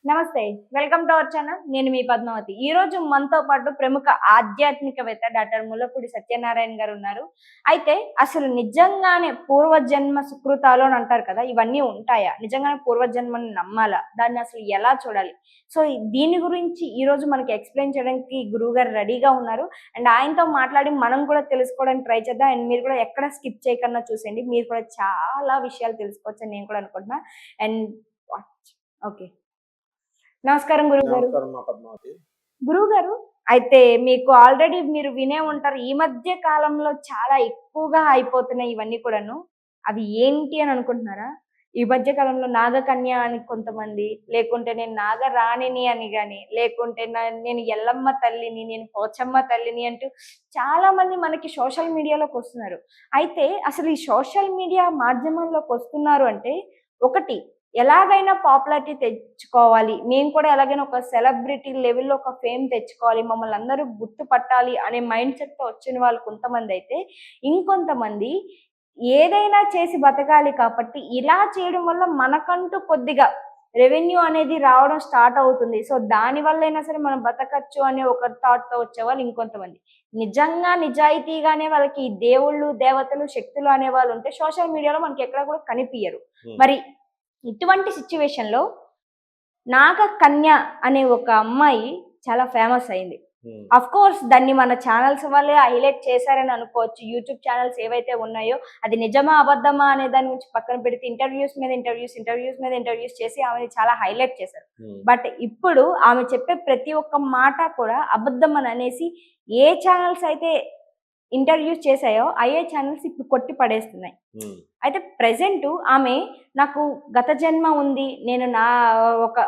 నమస్తే. Welcome to our channel. నేను మీ పద్మావతి. ఈరోజు మనతో పాటు ప్రముఖ ఆధ్యాత్మికవేత్త డాక్టర్ ముల్లపూడి సత్యనారాయణ గారు ఉన్నారు. అయితే అసలు నిజంగానే పూర్వజన్మ సుకృతాలు అని అంటారు కదా! ఇవన్నీ ఉంటాయా? నిజంగానే పూర్వజన్మని నమ్మాలా? దాన్ని అసలు ఎలా చూడాలి? సో, దీని గురించి ఈరోజు మనకి ఎక్స్‌ప్లెయిన్ చేయడానికి గురువుగారు రెడీగా ఉన్నారు. అండ్ ఆయనతో మాట్లాడి మనం కూడా తెలుసుకోవడానికి ట్రై చేద్దాం. అండ్ మీరు కూడా ఎక్కడ స్కిప్ చేయకుండా చూసేయండి. మీరు కూడా చాలా విషయాలు తెలుసుకోవచ్చని నేను కూడా అనుకుంటున్నా. And watch. ఓకే. నమస్కారం గురువుగారు. నమస్కారం మా పద్మావతి. గురువుగారు, అయితే మీకు ఆల్రెడీ మీరు వినే ఉంటారు. ఈ మధ్య కాలంలో చాలా ఎక్కువగా అయిపోతున్నాయి ఇవన్నీ కూడాను. అవి ఏంటి అని అనుకుంటున్నారా? ఈ మధ్య కాలంలో నాగకన్య అని కొంతమంది, లేకుంటే నేను నాగరాణిని అని గాని, లేకుంటే నేను ఎల్లమ్మ తల్లిని, నేను పోచమ్మ తల్లిని అంటూ చాలా మంది మనకి సోషల్ మీడియాలోకొస్తున్నారు. అయితే అసలు ఈ సోషల్ మీడియా మాధ్యమంలోకొస్తున్నారు అంటే, ఒకటి ఎలాగైనా పాపులారిటీ తెచ్చుకోవాలి. మేము కూడా ఎలాగైనా ఒక సెలబ్రిటీ లెవెల్‌లో ఒక ఫేమ్ తెచ్చుకోవాలి. మమ్మల్ని అందరూ గుర్తుపట్టాలి అనే మైండ్ సెట్‌తో వచ్చిన వాళ్ళు కొంతమందైతే, ఇంకొంతమంది ఏదైనా చేసి బతకాలి కాబట్టి ఇలా చేయడం వల్ల మనకంటూ కొద్దిగా రెవెన్యూ అనేది రావడం స్టార్ట్ అవుతుంది. సో, దానివల్లైనా సరే మనం బతకచ్చు అనే ఒక థాట్‌తో వచ్చేవాళ్ళు ఇంకొంతమంది. నిజంగా నిజాయితీగానే వాళ్ళకి ఈ దేవుళ్ళు, దేవతలు, శక్తులు అనేవాళ్ళుంటే సోషల్ మీడియాలో మనకి ఎక్కడ కూడా కనిపియరు. హ్మ్. మరి ఇటువంటి సిట్యుయేషన్‌లో నాగకన్య అనే ఒక అమ్మాయి చాలా ఫేమస్ అయింది. హ్మ్. ఆఫ్‌కోర్స్ దాన్ని మన ఛానల్స్ వాళ్ళే హైలైట్ చేశారని అనుకోవచ్చు. యూట్యూబ్ ఛానల్స్ ఏవైతే ఉన్నాయో అది నిజమా? అబద్ధమా? అనే దాని గురించి పక్కన పెడితే ఇంటర్వ్యూస్ మీద ఇంటర్వ్యూస్, ఇంటర్వ్యూస్ మీద ఇంటర్వ్యూస్ చేసి ఆమెని చాలా హైలైట్ చేశారు. హ్మ్. బట్ ఇప్పుడు ఆమె చెప్పే ప్రతి ఒక్క మాట కూడా అబద్ధం అని అనేసి ఏ ఛానల్స్ అయితే ఇంటర్వ్యూస్ చేశాయో అయ్యే ఛానల్స్ ఇప్పుడు కొట్టి పడేస్తున్నాయి. హ్మ్. అయితే ప్రెజెంటు ఆమె నాకు గత జన్మ ఉంది. నేను ఒక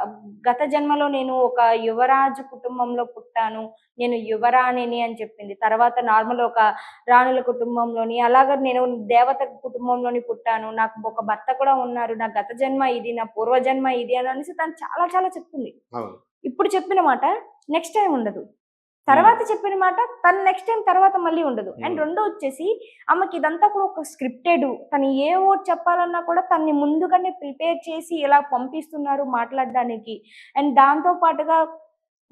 గత జన్మలో నేను ఒక యువరాజు కుటుంబంలో పుట్టాను. నేను యువరాణిని అని చెప్పింది. తర్వాత నార్మల్ ఒక రాణుల కుటుంబంలోని, అలాగా నేను దేవత కుటుంబంలోని పుట్టాను. నాకు ఒక భర్త కూడా ఉన్నారు. నా గత జన్మ ఇది, నా పూర్వజన్మ ఇది అని అనేసి తను చాలా చాలా చెప్తుంది. అవును. ఇప్పుడు చెప్పిన మాట నెక్స్ట్ టైమ్ ఉండదు. హ్మ్. తర్వాత చెప్పిన మాట తను నెక్స్ట్ టైమ్ తర్వాత మళ్ళీ ఉండదు. అండ్ హ్మ్. రెండో వచ్చేసి ఆమెకి ఇదంతా కూడా ఒక స్క్రిప్టెడ్. తను ఏ వర్డ్ చెప్పాలన్నా కూడా తనని ముందుగానే ప్రిపేర్ చేసి ఇలా పంపిస్తున్నారు మాట్లాడడానికి. అండ్ దాంతో పాటుగా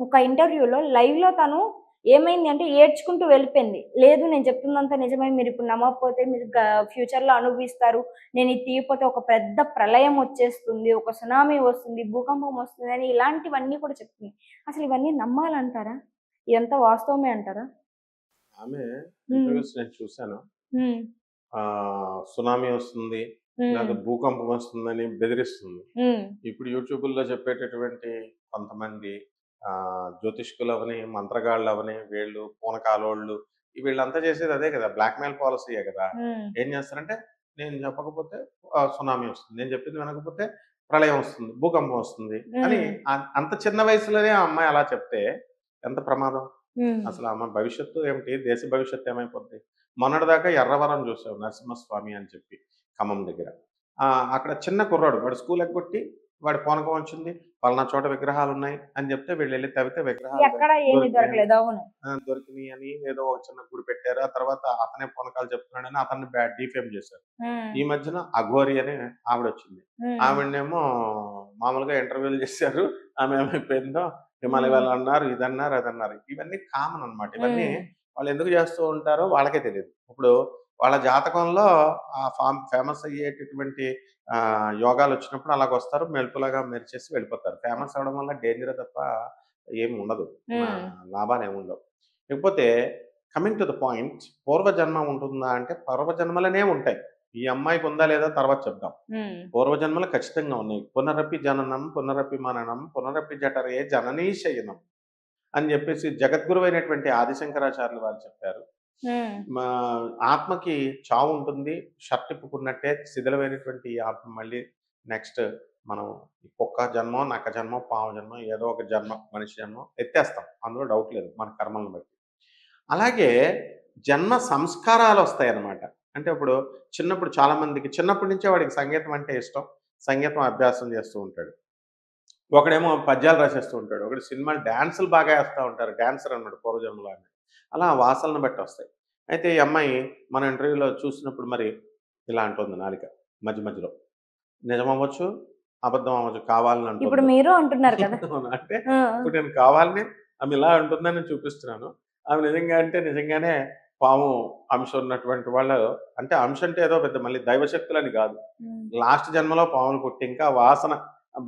ఒక ఇంటర్వ్యూలో లైవ్‌లో తను ఏమైంది అంటే ఏడ్చుకుంటూ వెళ్ళిపోయింది. లేదు నేను చెప్తున్నంత నిజమే. మీరిప్పుడు నమ్మకపోతే మీరు ఫ్యూచర్‌లో అనుభవిస్తారు. నేను ఇది తీయకపోతే ఒక పెద్ద ప్రళయం వచ్చేస్తుంది. ఒక సునామీ వస్తుంది. భూకంపం వస్తుంది అని ఇలాంటివన్నీ కూడా చెప్తుంది. అసలు ఇవన్నీ నమ్మాలంటారా? ఇదంతా వాస్తవమే అంటారా? ఆమె హ్మ్. ఇంటర్వ్యూస్ నేను చూసాను. హ్మ్. సునామీ వస్తుంది, హ్మ్. లేదా భూకంపం వస్తుందని బెదిరిస్తుంది. హ్మ్. ఇప్పుడు యూట్యూబుల్లో చెప్పేటటువంటి కొంతమంది జ్యోతిష్కులవని, మంత్రగాళ్ళవని, వీళ్ళు పూనకాలోళ్ళు వీళ్ళంతా చేసేది అదే కదా! బ్లాక్‌మెయిల్ పాలిసీయే కదా! హ్మ్. ఏం చేస్తారంటే, నేను చెప్పకపోతే సునామీ వస్తుంది. నేను చెప్పింది వినకపోతే ప్రళయం వస్తుంది, భూకంపం వస్తుంది అని హ్మ్. అంత చిన్న వయసులోనే ఆ అమ్మాయి అలా చెప్తే ఎంత ప్రమాదం? హ్మ్. అసలు ఆమె భవిష్యత్తు ఏమిటి? దేశ భవిష్యత్తు ఏమైపోద్ది? మొన్నటిదాకా ఎర్రవరం చూసాం నరసింహస్వామి అని చెప్పి ఖమ్మం దగ్గర. అక్కడ చిన్న కుర్రాడు వాడు స్కూల్ ఎగ్గొట్టి వాడి పూనకం వచ్చింది. పలానా చోట విగ్రహాలున్నాయి అని చెప్తే వీళ్ళెళ్లి తవ్వితే విగ్రహాలు ఎక్కడ ఏమి దొరికినాయని దొరకలేదు. అవును. దొరికినాయని ఏదో ఒక చిన్న గుడి పెట్టారు. ఆ తర్వాత అతనే పూనకాలు చెప్తున్నాడని అతన్ని డీఫేమ్ చేశారు. హ్మ్. ఈ మధ్యన అఘోరి అని ఆవిడొచ్చింది. హ్మ్. ఆవిడనేమో మామూలుగా ఇంటర్వ్యూలు చేశారు. ఆమె ఏమైపోయిందో హిమాలయ హ్మ్. వాళ్ళన్నారు, ఇదన్నారు, అదన్నారు. ఇవన్నీ కామన్ అన్నమాట. ఇవన్నీ హ్మ్. వాళ్ళెందుకు చేస్తూ ఉంటారో వాళ్ళకే తెలీదు. ఇప్పుడు వాళ్ళ జాతకంలో ఆ ఫేమస్ అయ్యేటటువంటి యోగాలొచ్చినప్పుడు అలాగొస్తారు. మెరుపులాగా మెరిచేసి వెళ్ళిపోతారు. ఫేమస్ అవ్వడం వల్ల డేంజరే తప్ప ఏమి ఉండదు. నా హ్మ్. లాభాలేముండవు. ఇకపోతే కమింగ్ టు ద పాయింట్, పూర్వజన్మ ఉంటుందా అంటే పూర్వజన్మలనే ఉంటాయి. ఈ అమ్మాయికి ఉందా లేదా తర్వాత చెప్దాం. హ్మ్. పూర్వజన్మలు ఖచ్చితంగా ఉన్నాయి. పునరపి జననం, పునరపి మననం, పునరపి జఠరే జననీ శయనం అని జెప్పేసి జగద్గురువైనటువంటి ఆదిశంకరాచార్యులు వారు చెప్పారు. హ్మ్. మా ఆత్మకి చావుంటుంది. షర్ట్ ఇప్పుకున్నట్టే శిథిలమైనటువంటి ఈ ఆత్మ మళ్ళీ నెక్స్ట్ మనం కుక్క జన్మో, నక్క జన్మో, పాము జన్మో ఏదో ఒక జన్మ మనిషి జన్మం ఎత్తేస్తాం. అందులో డౌట్ లేదు మన కర్మలను బట్టి. అలాగే జన్మ సంస్కారాలొస్తాయన్నమాట. అంటే ఇప్పుడు చిన్నప్పుడు చాలామందికి చిన్నప్పటి నుంచే వాడికి సంగీతం అంటే ఇష్టం. సంగీతం అభ్యాసం చేస్తూ ఉంటాడు. ఒకడేమో పద్యాలు రాసేస్తూ ఉంటాడు. ఒకడు సినిమాలు డాన్సులు బాగా ఏస్తా ఉంటారు. డాన్సర్ అన్నమాట పూర్వజన్మలో ఆయన. అలా వాసనలు బట్టి వస్తాయి. అయితే ఈ అమ్మాయి మన ఇంటర్వ్యూలో చూసినప్పుడు మరి ఇలా అంటుంది నాలిక మధ్య మధ్యలో. నిజమవ్వచ్చు, అబద్ధం అవ్వచ్చు కావాలని ఇప్పుడు అంటుంది. మీరు అంటున్నారు కదా! అంటే ఆ! ఇప్పుడు నేను కావాలని ఆమె ఇలా అంటుందని చూపిస్తున్నాను. ఆమె నిజంగా అంటే నిజంగానే పాము అంశ ఉన్నటువంటి వాళ్ళు, అంటే అంశ అంటే ఏదో పెద్ద మళ్ళీ దైవశక్తులని కాదు. హ్మ్. లాస్ట్ జన్మలో పాములు పుట్టి ఇంకా వాసన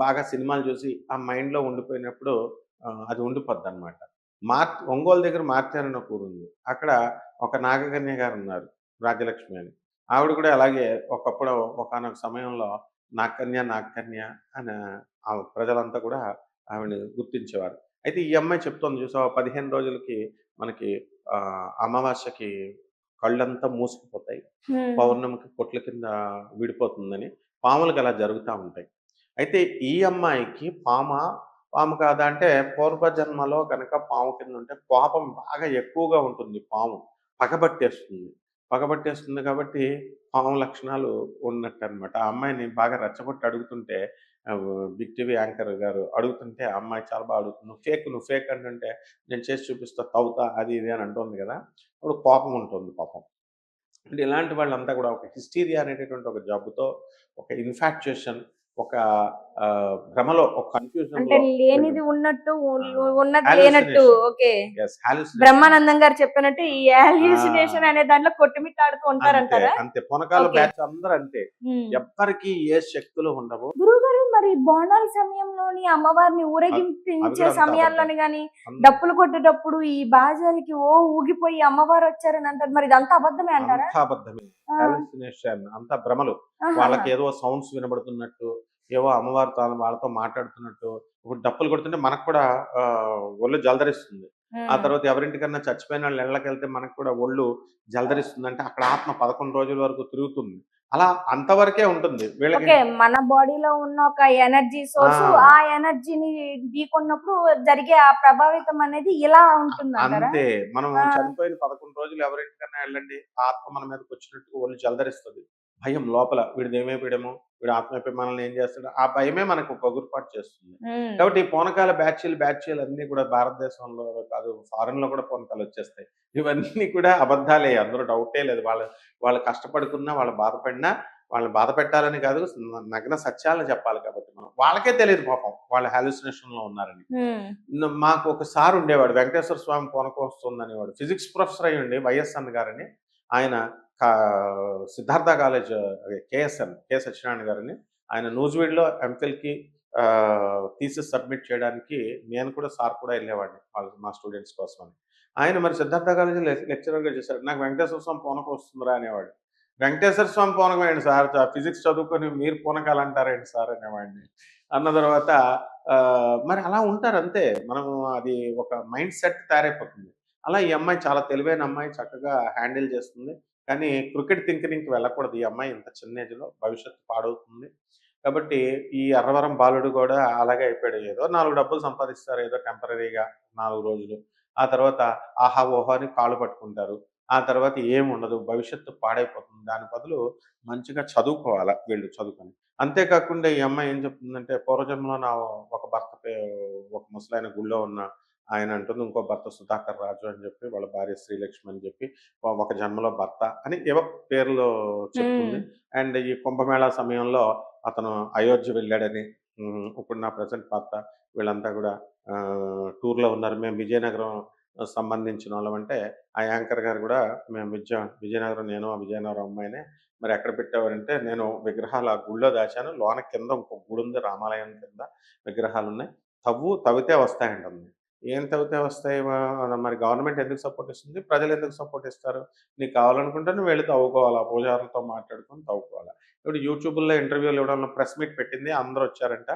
బాగా సినిమాలు చూసి ఆ మైండ్‌లో ఉండిపోయినప్పుడు అది ఉండిపోద్దనమాట. ఒంగోలు దగ్గర మార్త్యాన్ అని ఒక ఊరుంది. అక్కడ ఒక నాగకన్య గారున్నారు. రాజ్యలక్ష్మి అని. ఆవిడ కూడా అలాగే ఒకప్పుడు ఒకానొక సమయంలో నాగకన్య, నాగకన్య అని ప్రజలంతా కూడా ఆవిడని గుర్తించేవారు. అయితే ఈ అమ్మాయి చెప్తోంది చూసావా 15 రోజులకి మనకి అమావాస్యకి కళ్ళంతా మూసుకుపోతాయి. హ్మ్. పౌర్ణమికి పొట్ల కింద విడిపోతుందని. పాములకి అలా జరుగుతా ఉంటాయి. అయితే ఈ అమ్మాయికి పాము కాదా అంటే పూర్వజన్మలో గనక పాము కింద ఉంటే కోపం బాగా ఎక్కువగా ఉంటుంది పాము. పగబట్టేస్తుంది. పగబట్టేస్తుంది కాబట్టి పాము లక్షణాలు ఉన్నట్టనమాట. ఆ అమ్మాయిని బాగా రెచ్చగొట్టి అడుగుతుంటే బిగ్ టీవీ యాంకర్ గారు అడుగుతుంటే ఆ అమ్మాయి చాలా బాగా అడుగుతుంది. నువ్వు ఫేక్ అంటుంటే నేను చేసి చూపిస్తా తవ్వుతా అది ఇది అని అంటుంది గదా! అప్పుడు కోపం ఉంటుంది పాపం. అంటే ఇలాంటి వాళ్ళంతా కూడా ఒక హిస్టీరియా అనేటటువంటి ఒక జబ్బుతో, ఒక ఇన్ఫాక్చుయేషన్, ఒక భ్రమలో, ఒక అంటే కన్‌ఫ్యూజన్‌లో వీళ్ళు లేనిది ఉన్నట్టు, ఆ! ఉన్నది లేనట్టు. Hallucination. Okay. Yes. Hallucination. Brahmanandam గారు చెప్పినట్టు ఈ హాల్యూసినేషన్ ఆ! అనే దాంట్లో కొట్టుమిట్టాడుతూ అంతే. ఉంటారంటారా? అంతే. పొనకాల ఓకే. బ్యాచ్ అందరూ అంతే. హ్మ్. ఎవ్వరికీ ఏ శక్తులు ఉండవు. గురువుగారు మరి బోనాల సమయంలోని అమ్మవారిని అవ్ అవి ఊరేగింపించే కూడా అంతా అబద్ధాలు. సమయాల్లోని గాని, అన్ డప్పులు కొట్టేటప్పుడు ఈ బాజాలకి ఊగిపోయి అమ్మవారొచ్చారని అంటారు. మరి ఇదంతా అబద్ధమే అంటారా? అంతా అబద్ధమే. ఆ! హాలుసినేషన్ అంతా భ్రమలు. ఆహాహా! వాళ్ళకేదో సౌండ్స్ వినబడుతున్నట్టు, ఏవో అమ్మవారు వాళ్ళతో మాట్లాడుతున్నట్టు, ఇప్పుడు డప్పులు కొడుతుంటే మనకు కూడా ఒళ్ళు జలదరిస్తుంది. ఆ హ్మ్. తర్వాత ఎవరింటికన్నా చచ్చిపోయినోళ్ళ ఇళ్ళకెళ్తే మనకు కూడా ఒళ్ళు జలదరిస్తుంది. అంటే అక్కడ ఆత్మ 11 రోజుల వరకు తిరుగుతుంది. అలా అంతవరకే ఉంటుంది. వీళ్ళకి ఓకే. మన బాడీలో ఉన్న ఒక ఎనర్జీ సోర్సు, ఆ ఆ! ఎనర్జీని ఢీకొన్నప్పుడు జరిగే ఆ ప్రభావితం అనేది ఇలా ఉంటుందంటారా? అంతే. మనం ఆ! చనిపోయిన 11 రోజులు ఎవరింటికన్నా ఎళ్ళండి. ఆ ఆత్మ మన మీదకొచ్చినట్టుగా ఒళ్ళు జలదరిస్తది. భయం లోపల వీడిదేమైపోయాడేమో, వీడు ఆత్మైపోయి మనల్ని ఏం చేస్తాడో, ఆ భయమే మనకు పొగురుపాటు చేస్తుంది. హ్మ్. కాబట్టి ఈ పూనకాల బ్యాచీలు అన్నీ కూడా భారతదేశంలో కాదు, ఫారెన్‌లో కూడా పూనకాలొచ్చేస్తాయి. ఇవన్నీ కూడా అబద్ధాలే. అందులో డౌటే లేదు. వాళ్ళు కష్టపడుకున్నా, వాళ్ళు బాధపడినా, వాళ్ళని బాధ పెట్టాలని కాదు, నగ్న సత్యాలను చెప్పాలి కాబట్టి మనం. వాళ్ళకే తెలీదు పాపం. వాళ్ళు హాలుసినేషన్‌లో ఉన్నారని. హ్మ్. మాకు ఒక సార్ ఉండేవాడు. వెంకటేశ్వర స్వామి పూనకం వస్తుందనేవాడు. ఫిజిక్స్ ప్రొఫెసర్ అయ్యుండి వైఎస్‌ఎన్ గారని. ఆయన కా సిద్ధార్థ కాలేజ్ అదే కేఎస్ఎన్ కె. సత్యనారాయణ గారని. ఆయన నూజివీడులో ఎంఫిల్‌కి థీసిస్ సబ్మిట్ చేయడానికి నేను కూడా సార్ కూడా ఎళ్ళేవాడిని. మా స్టూడెంట్స్ కోసమని. ఆయన మరి సిద్ధార్థ కాలేజ్‌లో లెక్చరర్‌గా చేశారు. నాకు వెంకటేశ్వర స్వామి పూనకం వస్తుందిరా అనేవాడు. వెంకటేశ్వర స్వామి పూనకం ఏంటి సార్ ఫిజిక్స్ చదువుకొని మీరు పూనకాలంటారేంటి సార్ అనేవాడిని. అన్న తర్వాత మరి అలా ఉంటారంతే. మనము అది ఒక మైండ్ సెట్ తయారైపోతుంది. అలా ఈ అమ్మాయి చాలా తెలివైన అమ్మాయి. చక్కగా హ్యాండిల్ చేస్తుంది. కానీ క్రికెట్ థింకింగ్‌కి వెళ్ళకూడదు ఈ అమ్మాయి ఇంత చిన్న ఏజ్‌లో. భవిష్యత్తు పాడవుతుంది. కాబట్టి ఈ అర్రవరం బాలుడు గూడా అలాగే అయిపోయాడు. ఏదో 4 డబ్బులు సంపాదిస్తారు. ఏదో టెంపరరీగా 4 రోజులు. ఆ తర్వాత ఆహా! ఓహో! అని కాళ్ళు పట్టుకుంటారు. ఆ తర్వాత ఏముండదు. భవిష్యత్తు పాడైపోతుంది. దాని బదులు మంచిగా చదువుకోవాల వీళ్ళు చదువుకొని. అంతే కాకుండా ఈ అమ్మాయి ఏం చెప్తుందంటే పూర్వజన్మలో ఒక భర్త ఒక ముసలాయన గుళ్ళో ఉన్న ఆయన అంటుంది. ఇంకో భర్త సుధాకర్ రాజు అని చెప్పి, వాళ్ళ భార్య శ్రీలక్ష్మి అని చెప్పి, ఒక జన్మలో భర్త అని ఏవో పేర్లు హ్మ్. చెప్తుంది. అండ్ ఈ కుంభమేళా సమయంలో అతను అయోధ్య వెళ్ళాడని, ఇప్పుడు నా ప్రెజెంట్ భర్త వీళ్ళంతా కూడా టూర్‌లో ఉన్నారు. మేము విజయనగరం సంబంధించినోళ్ళమంటే, ఆ యాంకర్ గారు గూడా మేము విజయనగరం నేను ఆ విజయనగరం అమ్మాయినే. మరి ఎక్కడ పెట్టావంటే, నేను విగ్రహాలు ఆ గుడిలో దాచాను. లోన కింద ఇంకో గుడుంది రామాలయం కింద విగ్రహాలున్నాయి. తవ్వితే వస్తాయంటుంది. ఏం తవ్వితే వస్తాయి మరి గవర్నమెంట్ ఎందుకు సపోర్ట్ ఇస్తుంది? ప్రజలెందుకు సపోర్ట్ ఇస్తారు? నీకు కావాలనుకుంటే నువ్వెళ్లి తవ్వుకోవాలా. పూజారులతో మాట్లాడుకొని తవ్వుకోవాలా. ఇప్పుడు యూట్యూబుల్లో ఇంటర్వ్యూలు ఇవ్వడంలో ప్రెస్ మీట్ పెట్టింది. అందరొచ్చారంట.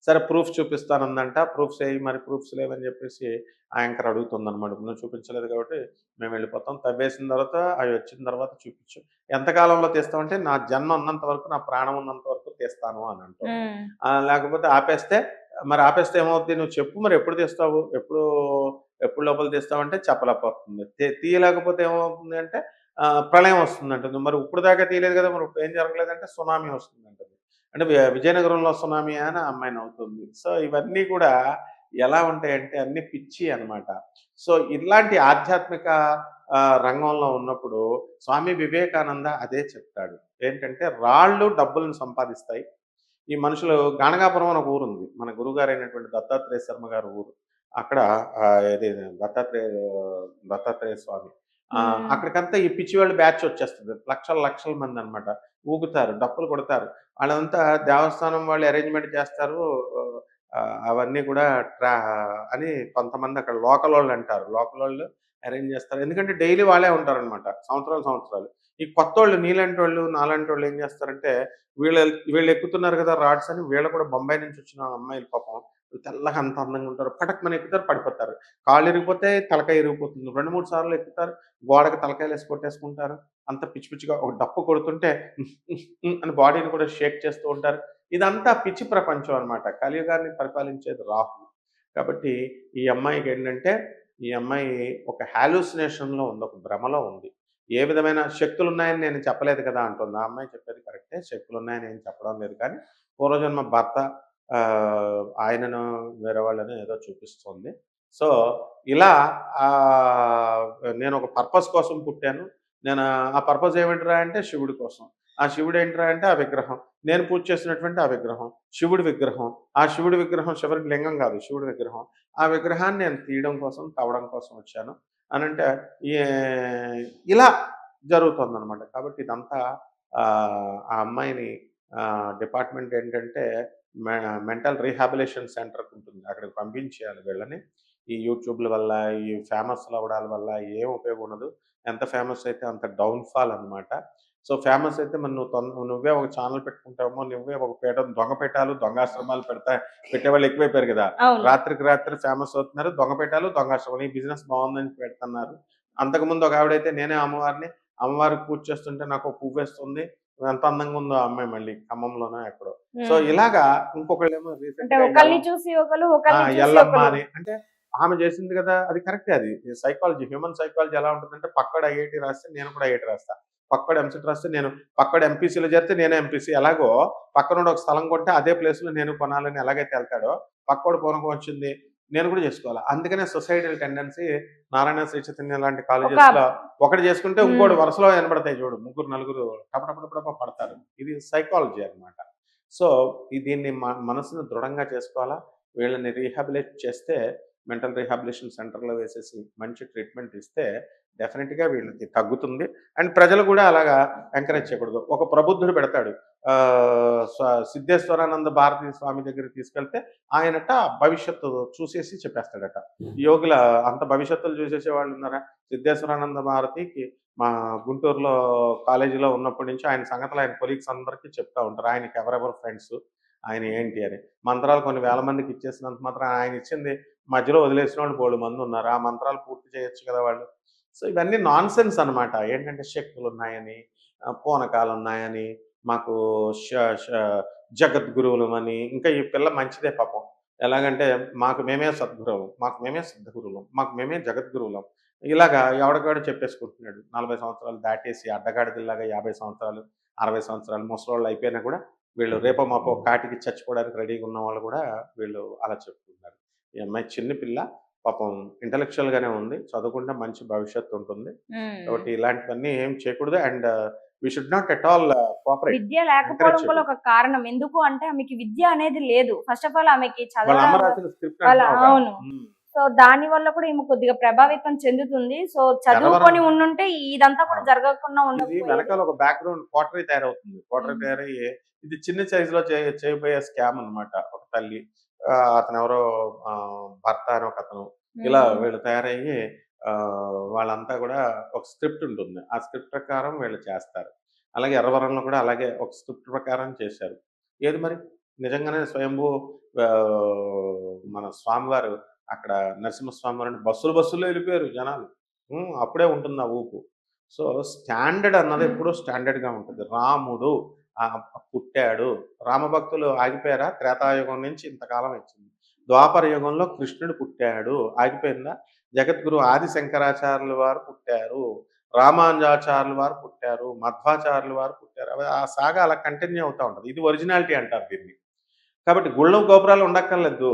సరే ప్రూఫ్ చూపిస్తానందంట. ప్రూఫ్స్ ఏయి మరి ప్రూఫ్స్ లేవని జెప్పేసి ఆ యాంకర్ అడుగుతుందనమాట. నువ్వు చూపించలేదు కాబట్టి మేమెళ్ళిపోతాం. తవ్వేసిన తర్వాత అవి వచ్చిన తర్వాత చూపించు. ఎంత కాలంలో తీస్తావంటే నా జన్మ ఉన్నంత వరకు, నా ప్రాణం ఉన్నంత వరకు తీస్తాను అని అంటోంది. హ్మ్. లేకపోతే ఆపేస్తే మరి ఆపేస్తే ఏమవుద్ది? నువ్వు చెప్పు మరి ఎప్పుడు తీస్తావు? ఎప్పుడు లోపల తీస్తావంటే చెప్పలేకపోతుంది. తీయలేకపోతే ఏమవుతుంది అంటే ప్రళయం వస్తుందంటుంది. మరి ఇప్పుడు దాకా తీయలేదు కదా! మరి ఇప్పుడు ఏం జరగలేదంటే సునామీ వస్తుందంటది. అంటే విజయనగరంలో సునామీయా అని ఆ అమ్మాయి నవ్వుతుంది. సో ఇవన్నీ కూడా ఎలా ఉంటాయంటే అన్నీ పిచ్చి అన్నమాట. సో ఇలాంటి ఆధ్యాత్మిక రంగంలో ఉన్నప్పుడు స్వామి వివేకానంద అదే చెప్తాడు. ఏంటంటే రాళ్ళు డబ్బులను సంపాదిస్తాయి. ఈ మనుషులు గాణగాపురం అని ఒక ఊరుంది. మన గురువుగారైనటువంటి దత్తాత్రేయ శర్మ గారి ఊరు. అక్కడ ఇది దత్తాత్రేయ దత్తాత్రేయ స్వామి. హ్మ్. అక్కడికంతా ఈ పిచ్చివాళ్ళు బ్యాచ్ వచ్చేస్తది. లక్షల లక్షల మందనమాట. ఊగుతారు, డప్పులు కొడతారు. వాళ్ళంతా దేవస్థానం వాళ్ళు అరేంజ్‌మెంట్ చేస్తారు. అవన్నీ కూడా ట్రా అని కొంతమంది అక్కడ లోకలోళ్ళంటారు. లోకలోళ్ళు అరేంజ్ చేస్తారు. ఎందుకంటే డైలీ వాళ్ళే ఉంటారనమాట. సంవత్సరాలు, సంవత్సరాలు. ఈ కొత్తోళ్ళు నీలాంటోళ్ళు, నాలాంటోళ్ళు ఏం చేస్తారంటే వీళ్ళెక్కుతున్నారు కదా రాడ్స్ అని వీళ్ళు కూడా బొంబాయి నుంచి వచ్చిన అమ్మాయిలు పాపం తెల్లగా అంత అందంగా ఉంటారు. పటక్కమని ఎక్కుతారు, పడిపోతారు. కాళ్ళు ఇరిగిపోతే తలకాయ ఇరిగిపోతుంది. 2, 3 సార్లు ఎక్కుతారు. గోడకి తలకాయలేసి కొట్టేసుకుంటారు. అంత పిచ్చి పిచ్చిగా ఒక డప్పు కొడుతుంటే అని బాడీని కూడా షేక్ చేస్తూ ఉంటారు. ఇదంతా పిచ్చి ప్రపంచం అన్నమాట. కలియుగాన్ని పరిపాలించేది రాహు. కాబట్టి ఈ అమ్మాయికేంటంటే, ఈ అమ్మాయి ఒక హాలూసినేషన్‌లో ఉంది. ఒక భ్రమలో ఉంది. ఏ విధమైన శక్తులున్నాయని నేను చెప్పలేదు కదా! అంటుంది. ఆ అమ్మాయి చెప్పేది కరెక్టే. శక్తులున్నాయని ఏం చెప్పడం లేదు కానీ, పూర్వజన్మ భర్త ఆయనను వేరే వాళ్ళని ఏదో చూపిస్తుంది. సో, ఇలా ఆహ్, నేనొక పర్పస్ కోసం పుట్టాను. నేను ఆ పర్పస్ ఏమిటిరా అంటే శివుడి కోసం. ఆ శివుడేంటిరా అంటే ఆ విగ్రహం. నేను పూజ చేసినటువంటి ఆ విగ్రహం. శివుడి విగ్రహం. ఆ శివుడి విగ్రహం శివుడి లింగం కాదు. శివుడి విగ్రహం. ఆ విగ్రహాన్ని నేను తీయడం కోసం, తవ్వడం కోసం వచ్చాను. అనంటే ఏ ఇలా జరుగుతుందనమాట. కాబట్టి ఇదంతా ఆ అమ్మాయిని డిపార్ట్‌మెంట్ ఏంటంటే మె మెంటల్ రీహాబిలిటేషన్ సెంటర్‌కుంటుంది. అక్కడికి పంపించేయాలి వీళ్ళని. ఈ యూట్యూబ్‌ల వల్ల, ఈ ఫేమస్‌లు అవ్వడాల వల్ల ఏం ఉపయోగం ఉండదు. ఎంత ఫేమస్ అయితే అంత డౌన్‌ఫాల్ అనమాట. సో, ఫేమస్ అయితే మరి నువ్వే ఒక ఛానెల్ పెట్టుకుంటావేమో, నువ్వే ఒక దొంగ పీఠాలు, దొంగాశ్రమాలు పెట్టేవాళ్ళు ఎక్కువైపోయారు గదా! అవును. రాత్రికి రాత్రి ఫేమస్ అవుతున్నారు. దొంగ పీఠాలు, దొంగాశ్రమాలు. ఈ బిజినెస్ బావుందని పెడుతున్నారు. అంతకుముందు ఒక ఆవిడైతే నేనే అమ్మవారిని, అమ్మవారికి పూజ చేస్తుంటే నాకో పువ్వేస్తుంది. ఎంత అందంగా ఉందో ఆ అమ్మాయి మళ్ళీ ఖమ్మంలోనో ఎక్కడో. సో, హ్మ్. ఇలాగా ఇంకొకళ్ళేమో అంటే రీసెంట్‌గా ఒకళ్ళని చూసి ఒకళ్ళు, ఆ! ఒకళ్ళని చూసి ఎల్లమ్మ ఒకళ్ళు. అని. అంటే ఆమె జేసింది గదా! అది కరెక్టే అది. సైకాలజీ, హ్యూమన్ సైకాలజీ ఎలా ఉంటుందంటే పక్కోడు ఐఐటీ రాస్తే నేను కూడా ఐఐటీ రాస్తా. పక్కోడు ఎంసెట్ రాస్తే పక్కోడు ఎంపీసీలో చేరితే నేను ఎంపీసీ. ఎలాగో పక్కనోడు ఒక స్థలం కొంటే అదే ప్లేస్‌లో నేను కొనాలని ఎలాగైతే ఎళ్తాడో, పక్కోడు పూనకం వచ్చింది నేను కూడా జేసుకోవాల. అందుకనే సొసైటల్ టెండెన్సీ నారాయణ, శ్రీ చైతన్య లాంటి ఒక కాలేజెస్‌లో ఒకడు చేసుకుంటే ఇంకోడు హ్మ్. వరుసలో వినబడతాయి చూడు. ముగ్గురు, నలుగురు టపటపటపట పడతారు. ఇది సైకాలజీ అన్నమాట. సో, దీన్ని మనసుని దృఢంగా చేసుకోవాలా. వీళ్ళని రీహాబిలేట్ చేస్తే మెంటల్ రీహాబిలిటేషన్ సెంటర్‌లో వేసేసి మంచి ట్రీట్మెంట్ ఇస్తే డెఫినిట్‌గా వీళ్ళకి తగ్గుతుంది. అండ్ ప్రజలు కూడా అలాగా ఎంకరేజ్ చేయకూడదు. ఒక ప్రబుద్ధుడు పెడతాడు. సిద్ధేశ్వరానంద భారతీ స్వామి దగ్గరికి తీసుకెళ్తే ఆయనట భవిష్యత్తు చూసేసి చెప్పేస్తాడట. యోగుల అంత భవిష్యత్తులు చూసేసే వాళ్ళున్నారా? సిద్ధేశ్వరానంద భారతికి మా గుంటూరులో కాలేజీలో ఉన్నప్పటి నుంచి ఆయన సంగతులు ఆయన కొలీగ్స్ అందరికీ చెప్తా ఉంటారు. ఆయనకి ఎవరెవరు ఫ్రెండ్సు, ఆయన ఏంటి అని. మంత్రాలు కొన్ని వేల మందికి ఇచ్చేసినంత మాత్రాన ఆయన ఇచ్చింది మధ్యలో వదిలేసినోళ్ళు బోలెడుమందున్నారు. ఆ మంత్రాలు పూర్తి చేయొచ్చు కదా వాళ్ళు. సో, ఇవన్నీ నాన్‌సెన్స్ అనమాట. ఏంటంటే శక్తులున్నాయని, పూనకాలున్నాయని, మాకు ష ష జగద్గురువులమని, ఇంకా ఈ పిల్ల మంచిదే పాపం. ఎలాగంటే మాకు మేమే సద్గురువులం, మాకు మేమే సిద్ధగురువులం, మాకు మేమే జగద్గురువులం. ఇలాగా ఎవడికాడు చెప్పేసుకుంటున్నాడు. 40 సంవత్సరాలు దాటేసి అడ్డగాడిదల్లాగా 50 సంవత్సరాలు, 60 సంవత్సరాలు ముసలోళ్ళు అయిపోయినా కూడా వీళ్ళు రేపో మాపో కాటికి చచ్చిపోవడానికి రెడీగా ఉన్నవాళ్ళు కూడా వీళ్ళు అలా చెప్తున్నారు. ఈ అమ్మాయి చిన్న పిల్ల. పాపం ఇంటలెక్చువల్‌గానే ఉంది. చదువుకుంటే మంచి భవిష్యత్తు ఉంటుంది. హ్మ్. కాబట్టి ఇలాంటివన్నీ ఏం చేయకూడదు. And we should not at all cooperate. విద్య ఎంకరేజ్ లేకపోవడం కూడా చేయకూడదు. ఒక కారణం. ఎందుకు అంటే ఆమెకి విద్య అనేది లేదు. ఫస్ట్ ఆఫ్ ఆల్ ఆమెకి వాళ్ళ అమ్మ చదవడం రాసిన స్క్రిప్ట్ వాళ్ళ అంటున్నావుగా. అవును. హ్మ్. సో, దాని వల్ల కూడా ఈమె కొద్దిగా ప్రభావితం చెందుతుంది. సో, ఎర్రవరం చదువుకొని ఉండుంటే ఇదంతా ఆ! కూడా జరగకుండా ఇది ఉండకపోయేది. వెనకాల ఒక బ్యాక్‌గ్రౌండ్ క్వాటరీ తయారవుతుంది. క్వాటరీ హ్మ్. తయారయ్యి ఇది చిన్న సైజ్‌లో చేయబోయే స్కామ్ అన్నమాట. ఒక తల్లి అతనెవరో భర్త అని ఒకతను. ఇలా హ్మ్. వీళ్ళు తయారయ్యి వాళ్ళంతా గూడా ఒక స్క్రిప్ట్ ఉంటుంది. ఆ స్క్రిప్ట్ ప్రకారం వీళ్ళు చేస్తారు. అలాగే ఎర్రవరంలో కూడా అలాగే ఒక స్క్రిప్ట్ ప్రకారం చేశారు. ఏది మరి నిజంగానే స్వయంభూ మన స్వామివారు అక్కడ నరసింహస్వామి వారిని బస్సుల్లో ఎళ్ళిపోయారు జనాలు. అప్పుడే ఉంటుంది ఆ ఊపు. సో, స్టాండర్డ్ అన్నది ఎప్పుడూ స్టాండర్డ్‌గా ఉంటది. రాముడు పుట్టాడు. రామభక్తులు ఆగిపోయారా? త్రేతాయుగం నుంచి ఇంతకాలం వచ్చింది. ద్వాపర యుగంలో కృష్ణుడు పుట్టాడు. ఆగిపోయిందా? జగద్గురు ఆది శంకరాచార్యుల వారు పుట్టారు. రామానుజాచార్యుల వారు పుట్టారు. మధ్వాచార్యుల వారు పుట్టారు. ఆ సాగా అలా కంటిన్యూ అవుతా ఉంటది. ఇది ఒరిజినాలిటీ అంటారు దీన్ని. కాబట్టి గుళ్ళు, గోపురాలు ఉండక్కర్లేదు.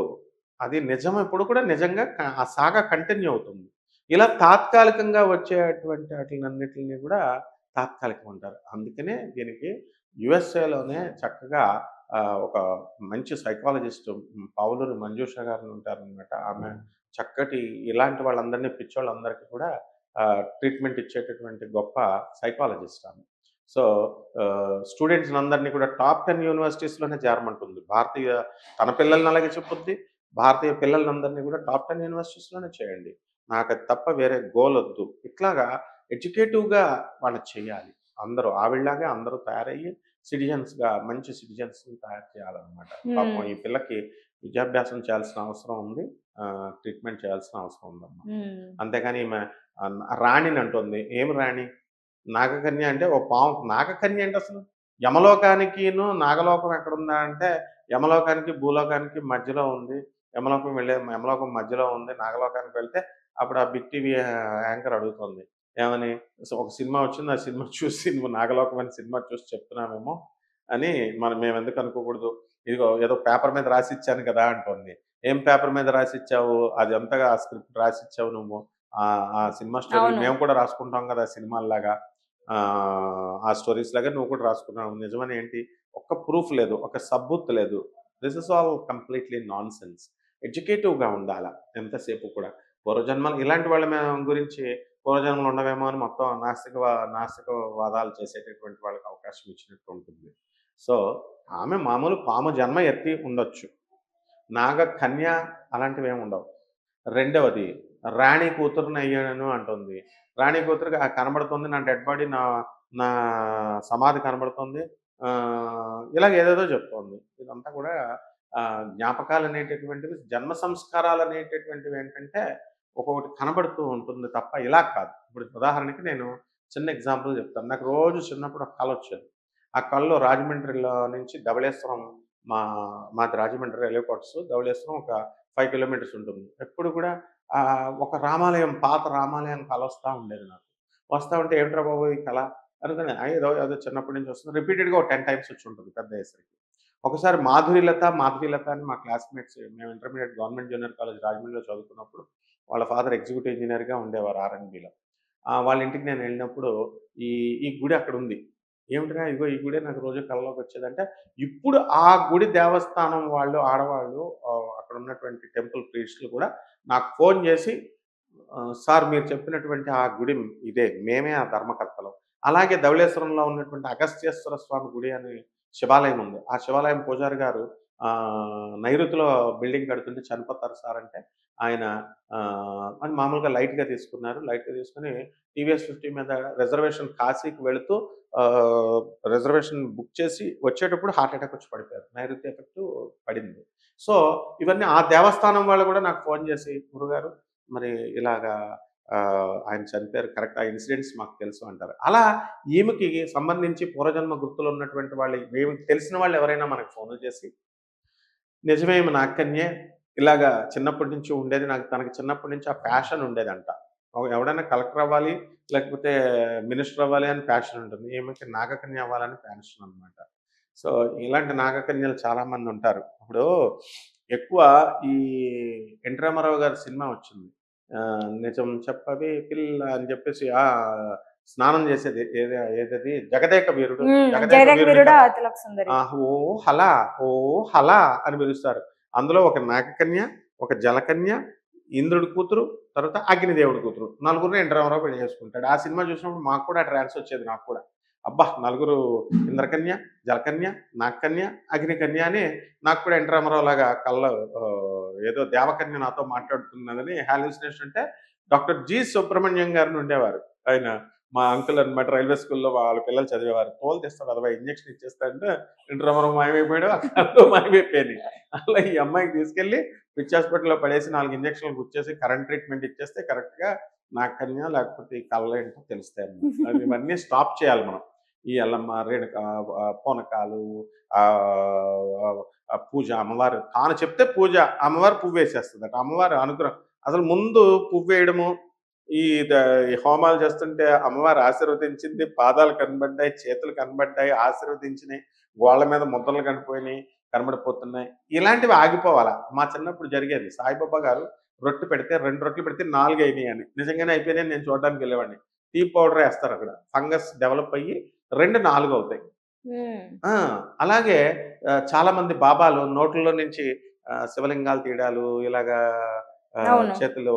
అది నిజం ఎప్పుడు కూడా నిజంగా ఆ సాగా కంటిన్యూ అవుతుంది. ఇలా తాత్కాలికంగా వచ్చేటువంటి ఆటిలన్నిటిని కూడా తాత్కాలికం అంటారు. అందుకనే దీనికి యూఎస్ఏలోనే చక్కగా ఒక మంచి సైకాలజిస్ట్ పావులూరి మంజుష గారు ఉంటారనమాట. ఆమె చక్కటి ఇలాంటి వాళ్ళందరినీ పిచ్చోళ్ళందరికీ కూడా ట్రీట్మెంట్ ఇచ్చేటటువంటి గొప్ప సైకాలజిస్ట్ ఆమె. సో, స్టూడెంట్స్‌నందరిని కూడా టాప్ 10 యూనివర్సిటీస్‌లోనే చేరమంటుంది. తన పిల్లల్ని అలాగే చెప్పుద్ది. భారతీయ పిల్లలందరినీ కూడా టాప్ 10 యూనివర్సిటీస్‌లోనే చేయండి. నాకది తప్ప వేరే గోలొద్దు. ఇట్లాగా ఎడ్యుకేటివ్‌గా వాళ్ళని చెయ్యాలి. ఆవిడలాగే అందరూ తయారయ్యి మంచి సిటిజన్స్‌ని తయారు చేయాలనమాట. పాపం హ్మ్. ఈ పిల్లకి విద్యాభ్యాసం చేయాల్సిన అవసరం ఉంది. ట్రీట్మెంట్ చేయాల్సిన అవసరం ఉందమ్మా. హ్మ్. అంతేగాని ఈమె రాణినంటుంది. ఏమి రాణి? నాగకన్య అంటే ఓ పాము. నాగకన్య ఏంటసలు? యమలోకానికిను నాగలోకం ఎక్కడుందా అంటే, యమలోకానికి, భూలోకానికి మధ్యలో ఉంది. యమలోకం మధ్యలో ఉంది. నాగలోకానికి వెళ్తే అప్పుడు ఆ బిగ్ టీవీ యాంకర్ అడుగుతుంది. ఏమని? ఒక సినిమా వచ్చింది. ఆ సినిమా చూసి నువ్వు నాగలోకం అనే సినిమా చూసి చెప్తున్నావేమో అని మేమెందుకు అనుకోకూడదు. ఇదిగో ఏదో పేపర్ మీద రాసిచ్చాను కదా అంటోంది. ఏం పేపర్ మీద రాసిచ్చావు? అది అంతగా ఆ స్క్రిప్ట్ రాసిచ్చావు నువ్వు. ఆ సినిమా స్టోరీలు అవును. మేము కూడా రాసుకుంటాం కదా! సినిమాల్లాగా. ఆ స్టోరీస్ లాగా నువ్వు కూడా రాసుకున్నావు. నిజమని ఏంటి? ఒక్క ప్రూఫ్ లేదు. ఒక సబ్బుత్తు లేదు. This is all completely nonsense. ఎడ్యుకేటివ్‌గా ఉండాల ఎంతసేపు కూడా. పూర్వజన్మలు ఇలాంటి వాళ్ళ గురించి పూర్వజన్మలు ఉండవేమో అని మొత్తం నాస్తికవాదాలు చేసేటటువంటి వాళ్ళకి అవకాశం ఇచ్చినట్టు ఉంటుంది. సో, ఆమె మామూలు పాము జన్మ ఎత్తి ఉండొచ్చు. నాగ కన్య అలాంటివేమి ఉండవు. రెండవది రాణి కూతురినయ్యాను అంటుంది. రాణి కూతురుగా కనబడుతుంది. నా డెడ్ బాడీ నా సమాధి కనబడుతుంది. ఇలాగ ఏదేదో చెప్తోంది. ఇదంతా కూడా జ్ఞాపకాలనేటటువంటివి, జన్మ సంస్కారాలనేటటువంటివేంటంటే ఒక్కొక్కటి కనబడుతూ ఉంటుంది తప్ప ఇలా కాదు. ఇప్పుడు ఉదాహరణకి నేను చిన్న ఎగ్జాంపుల్ చెప్తాను. నాకు రోజు చిన్నప్పుడు ఒక కలొచ్చేది. ఆ కలలో రాజమండ్రిలో నుంచి ధవళేశ్వరం మా మాది రాజమండ్రి రైల్వే క్వార్టర్స్. ధవళేశ్వరం ఒక 5 కిలోమీటర్స్ ఉంటుంది. ఎప్పుడు కూడా ఒక రామాలయం, పాత రామాలయం కలొస్తా ఉండేది నాకు. వస్తా ఉంటే ఏమిట్రా బాబు ఈ కల అనుకునే. ఏదో ఏదో చిన్నప్పటి నుంచి వస్తుంది. రిపీటెడ్‌గా ఒక 10 టైమ్స్ వచ్చుంటుంది పెద్దయ్యేసరికి. ఒకసారి మాధురీలత అని మా క్లాస్‌మేట్స్ మేము ఇంటర్మీడియేట్ గవర్నమెంట్ జూనియర్ కాలేజ్ రాజమండ్రిలో చదువుకున్నప్పుడు వాళ్ళ ఫాదర్ ఎగ్జిక్యూటివ్ ఇంజినీర్‌గా ఉండేవారు ఆర్‌ఎండ్‌బీలో. వాళ్ళ ఇంటికి నేనెళ్ళినప్పుడు ఈ ఈ గుడి అక్కడుంది. ఏమిటిరా ఇదిగో ఈ గుడే నాకు రోజు కల్లోకొచ్చేదంటే, ఇప్పుడు ఆ గుడి దేవస్థానం వాళ్ళు, ఆడవాళ్ళు అక్కడున్నటువంటి టెంపుల్ ప్రీస్టులు కూడా నాకు ఫోను జేసి సార్ మీరు చెప్పినటువంటి ఆ గుడి ఇదే. మేమే ఆ ధర్మకర్తలం. అలాగే ధవళేశ్వరంలో ఉన్నటువంటి అగస్త్యేశ్వర స్వామి గుడి అని శివాలయం ఉంది. ఆ శివాలయం పూజారి గారు నైరుతిలో బిల్డింగ్ కడుతుంటే చనిపోతారు సార్ అంటే, ఆయన అని మామూలుగా లైట్‌గా తీసుకున్నారు. లైట్‌గా తీసుకొని టీవీఎస్ 50 మీద రిజర్వేషన్ కాశీకి వెళుతూ రిజర్వేషన్ బుక్ చేసి వచ్చేటప్పుడు హార్ట్ అటాక్ వచ్చి పడిపోయారు. నైరుతి ఎఫెక్టు పడింది. సో, ఇవన్నీ ఆ దేవస్థానం వాళ్ళు కూడా నాకు ఫోను చేసి, "గురుగారు మరి ఇలాగా ఆయన చనిపోయారు కరెక్ట్. ఆ ఇన్సిడెంట్స్ మాకు తెలుసు" అంటారు. అలా ఈమెకి సంబంధించి పూర్వజన్మ గుర్తులున్నటువంటి వాళ్ళు, ఈమెకి తెలిసిన వాళ్ళు ఎవరైనా మనకు ఫోన్లు చేసి, నిజమే ఈమె నాగకన్యే. ఇలాగా చిన్నప్పటి నుంచి ఉండేది. తనకి చిన్నప్పటి నుంచి ఆ ప్యాషన్ ఉండేదంట. ఎవడైనా కలెక్టర్ అవ్వాలి, లేకపోతే మినిస్టర్ అవ్వాలి అని ప్యాషన్ ఉంటుంది. ఈమెకి నాగకన్య అవ్వాలని ప్యాషన్ అనమాట. సో, ఇలాంటి నాగకన్యలు చాలామందుంటారు. ఇప్పుడు ఎక్కువ ఈ 'ఎన్. రామారావు' గారి సినిమా వచ్చింది. నిజం చెప్పవే పిల్ల అని చెప్పేసి స్నానం చేసేది ఏదది 'జగదేక వీరుడు'. హ్మ్. 'జగదేక 'జగదేక వీరుడి' వీరుడు కథ. అతిలోక సుందరి'. ఓ హలా, ఓ హలా అని పిలుస్తారు. అందులో ఒక నాగకన్య, ఒక జలకన్య, ఇంద్రుడి కూతురు, తర్వాత అగ్నిదేవుడి కూతురు. నలుగురిని 'ఎన్. రామారావు' పెళ్లి చేసుకుంటాడు. ఆ సినిమా చూసినప్పుడు మాకు కూడా ట్రాన్స్ వచ్చేది నాకు కూడా. అబ్బా! నలుగురు ఇంద్రకన్య, జలకన్య, నాగకన్య, అగ్నికన్య అని నాకు కూడా 'ఎన్. రామారావు' లాగా కల్లో ఏదో దేవకన్య నాతో మాట్లాడుతున్నదని హాలుసినేషన్ అంటే డాక్టర్ జి. సుబ్రహ్మణ్యం గారని ఉండేవారు. ఆయన మా అంకుల్ అనమాట. రైల్వే స్కూల్‌లో వాళ్ళ పిల్లలు చదివేవారు. తోలు తీస్తాడు అదవా ఇంజెక్షన్ ఇచ్చేస్తాడంటే 'ఎన్. రామారావు' మాయమైపోయాడు. ఆ కళ్ళు మాయమైపోయినాయి. అలా ఈ అమ్మాయికి తీసుకెళ్ళి పిచ్చి హాస్పిటల్‌లో పడేసి 4 ఇంజెక్షన్‌లు గుచ్చేసి కరెంట్ ట్రీట్మెంట్ ఇచ్చేస్తే కరెక్ట్‌గా నాగకన్య లేకపోతే ఈ కళ్ళేంటో తెలుస్తాయన్నమాట. ఇవన్నీ స్టాప్ చేయాలి మనం. ఈ ఎల్లమ్మ, రేణుక, పూనకాలు, ఆహ్, పూజ అమ్మవారు తాను చెప్తే పూజ, అమ్మవారు పువ్వేసేస్తదట. అమ్మవారు అనుగ్రహం అసలు ముందు పువ్వేయడము, ఈ ద ఈ హోమాలు చేస్తుంటే అమ్మవారు ఆశీర్వదించింది. పాదాలు కనబడ్డాయి, చేతులు కనబడ్డాయి, ఆశీర్వదించినాయి. గోళ్ళ మీద ముద్రలు కనబడిపోతున్నాయి. ఇలాంటివి ఆగిపోవాలా. మా చిన్నప్పుడు జరిగేది. సాయిబాబా గారు రొట్టె పెడితే 2 రొట్టెలు పెడితే 4 అయినాయని. నిజంగానే అయిపోయినాయని నేను చూడడానికి వెళ్ళేవాడిని. టీ పౌడర్ ఏస్తారక్కడ. ఫంగస్ డెవలప్ అయ్యి 2 4 అవుతాయి. ఉమ్, ఆ! అలాగే చాలామంది బాబాలు నోట్లలో నుంచి శివలింగాలు తీయడాలు, ఇలాగా అవును. చేతులు